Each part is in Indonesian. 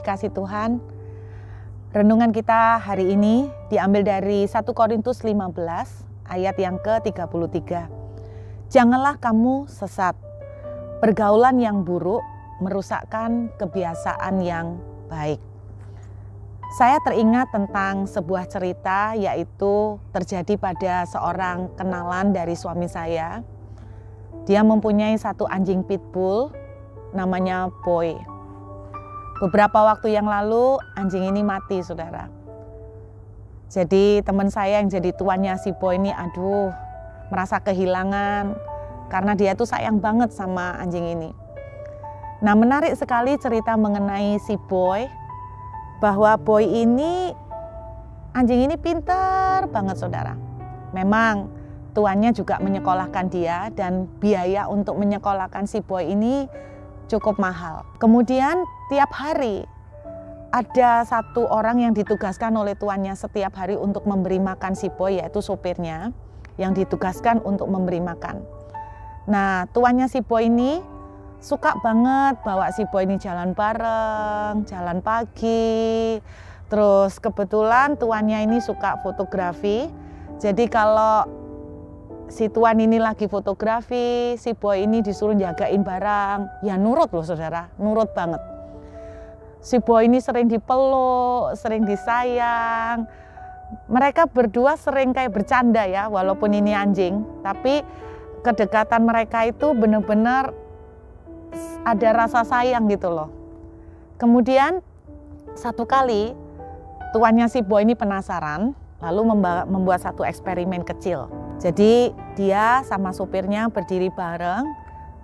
dikasih Tuhan, renungan kita hari ini diambil dari 1 Korintus 15 ayat yang ke-33. Janganlah kamu sesat, pergaulan yang buruk merusakkan kebiasaan yang baik. Saya teringat tentang sebuah cerita, yaitu terjadi pada seorang kenalan dari suami saya. Dia mempunyai satu anjing pitbull, namanya Boy. Beberapa waktu yang lalu anjing ini mati, saudara. Jadi teman saya yang jadi tuannya si Boy ini, merasa kehilangan karena dia tuh sayang banget sama anjing ini. Nah, menarik sekali cerita mengenai si Boy, bahwa Boy ini, anjing ini pintar banget, saudara. Memang tuannya juga menyekolahkan dia, dan biaya untuk menyekolahkan si Boy ini cukup mahal. Kemudian tiap hari ada satu orang yang ditugaskan oleh tuannya setiap hari untuk memberi makan si Boy, yaitu sopirnya yang ditugaskan untuk memberi makan. Nah, tuannya si Boy ini suka banget bawa si Boy ini jalan bareng, jalan pagi. Terus kebetulan tuannya ini suka fotografi. Jadi kalau si tuan ini lagi fotografi, si Boy ini disuruh jagain barang, ya nurut loh, saudara, nurut banget. Si Boy ini sering dipeluk, sering disayang. Mereka berdua sering kayak bercanda ya, walaupun ini anjing, tapi kedekatan mereka itu benar-benar ada rasa sayang gitu loh. Kemudian satu kali tuannya si Boy ini penasaran, lalu membuat satu eksperimen kecil. Jadi dia sama sopirnya berdiri bareng,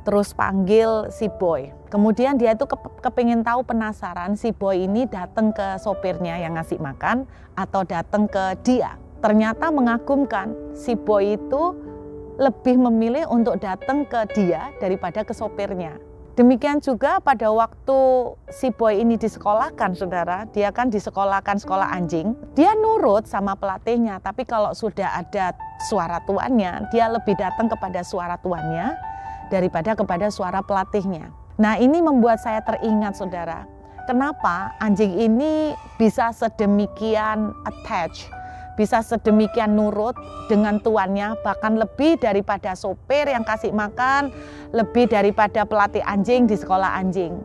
terus panggil si Boy. Kemudian dia itu kepingin tahu, penasaran si Boy ini datang ke sopirnya yang ngasih makan atau datang ke dia. Ternyata mengagumkan, si Boy itu lebih memilih untuk datang ke dia daripada ke sopirnya. Demikian juga pada waktu si Boy ini disekolahkan, saudara, dia kan disekolahkan sekolah anjing, dia nurut sama pelatihnya, tapi kalau sudah ada suara tuannya, dia lebih datang kepada suara tuannya daripada kepada suara pelatihnya. Nah, ini membuat saya teringat, saudara, kenapa anjing ini bisa sedemikian attach, bisa sedemikian nurut dengan tuannya, bahkan lebih daripada sopir yang kasih makan, lebih daripada pelatih anjing di sekolah anjing.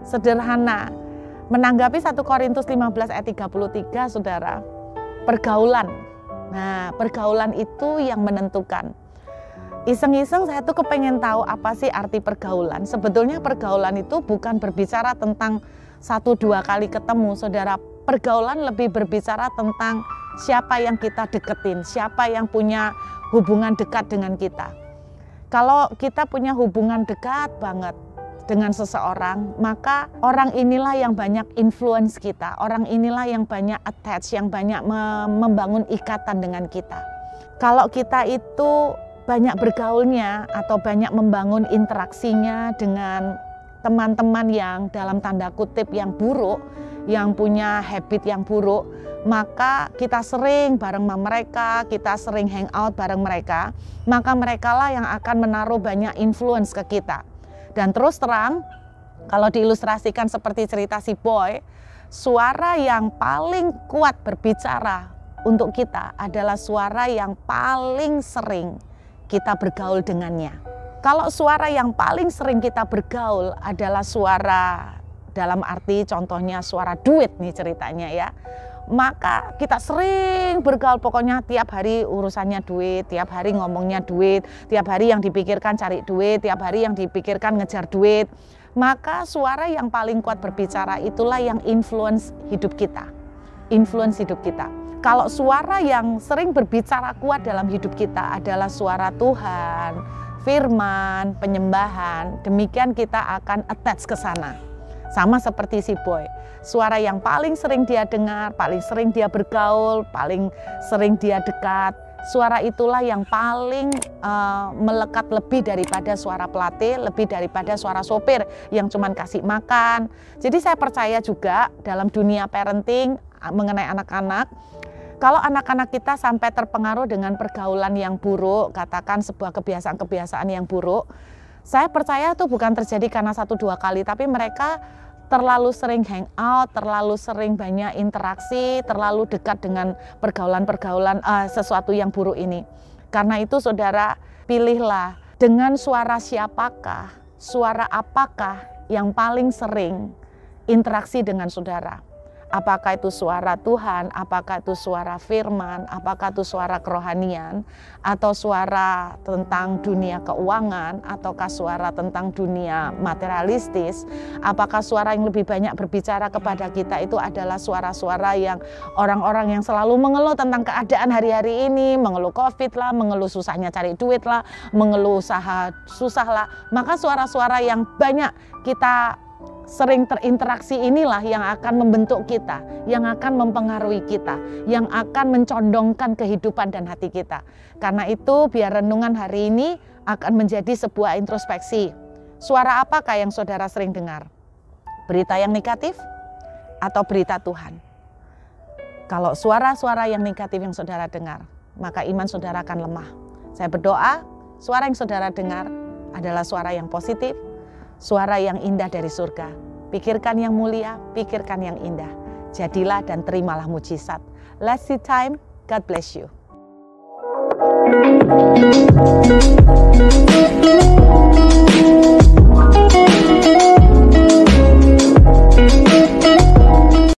Sederhana, menanggapi 1 Korintus 15 ayat 33, saudara, pergaulan. Nah, pergaulan itu yang menentukan. Iseng-iseng saya tuh kepengen tahu apa sih arti pergaulan. Sebetulnya pergaulan itu bukan berbicara tentang 1-2 kali ketemu, saudara. Pergaulan lebih berbicara tentang siapa yang kita deketin, siapa yang punya hubungan dekat dengan kita. Kalau kita punya hubungan dekat banget dengan seseorang, maka orang inilah yang banyak influence kita, orang inilah yang banyak attach, yang banyak membangun ikatan dengan kita. Kalau kita itu banyak bergaulnya atau banyak membangun interaksinya dengan teman-teman yang dalam tanda kutip yang buruk, yang punya habit yang buruk, maka kita sering bareng sama mereka, kita sering hangout bareng mereka, maka mereka lah yang akan menaruh banyak influence ke kita. Dan terus terang, kalau diilustrasikan seperti cerita si Boy, suara yang paling kuat berbicara untuk kita adalah suara yang paling sering kita bergaul dengannya. Kalau suara yang paling sering kita bergaul adalah suara, dalam arti contohnya suara duit nih ceritanya ya, maka kita sering bergaul, pokoknya tiap hari urusannya duit, tiap hari ngomongnya duit, tiap hari yang dipikirkan cari duit, tiap hari yang dipikirkan ngejar duit, maka suara yang paling kuat berbicara itulah yang influence hidup kita. Influence hidup kita. Kalau suara yang sering berbicara kuat dalam hidup kita adalah suara Tuhan, firman, penyembahan, demikian kita akan attach ke sana. Sama seperti si Boy, suara yang paling sering dia dengar, paling sering dia bergaul, paling sering dia dekat, suara itulah yang paling melekat lebih daripada suara pelatih, lebih daripada suara sopir yang cuman kasih makan. Jadi saya percaya juga dalam dunia parenting mengenai anak-anak, kalau anak-anak kita sampai terpengaruh dengan pergaulan yang buruk, katakan sebuah kebiasaan-kebiasaan yang buruk, saya percaya itu bukan terjadi karena 1-2 kali, tapi mereka terlalu sering hangout, terlalu sering banyak interaksi, terlalu dekat dengan pergaulan-pergaulan sesuatu yang buruk ini. Karena itu saudara, pilihlah dengan suara siapakah, suara apakah yang paling sering interaksi dengan saudara. Apakah itu suara Tuhan, apakah itu suara firman, apakah itu suara kerohanian, atau suara tentang dunia keuangan, ataukah suara tentang dunia materialistis, apakah suara yang lebih banyak berbicara kepada kita itu adalah suara-suara yang orang-orang yang selalu mengeluh tentang keadaan hari-hari ini, mengeluh COVID lah, mengeluh susahnya cari duit lah, mengeluh usaha susah lah, maka suara-suara yang banyak kita sering terinteraksi inilah yang akan membentuk kita, yang akan mempengaruhi kita, yang akan mencondongkan kehidupan dan hati kita. Karena itu biar renungan hari ini akan menjadi sebuah introspeksi. Suara apakah yang saudara sering dengar? Berita yang negatif atau berita Tuhan? Kalau suara-suara yang negatif yang saudara dengar, maka iman saudara akan lemah. Saya berdoa, suara yang saudara dengar adalah suara yang positif, suara yang indah dari surga. Pikirkan yang mulia, pikirkan yang indah. Jadilah dan terimalah mujizat. Let's see time. God bless you.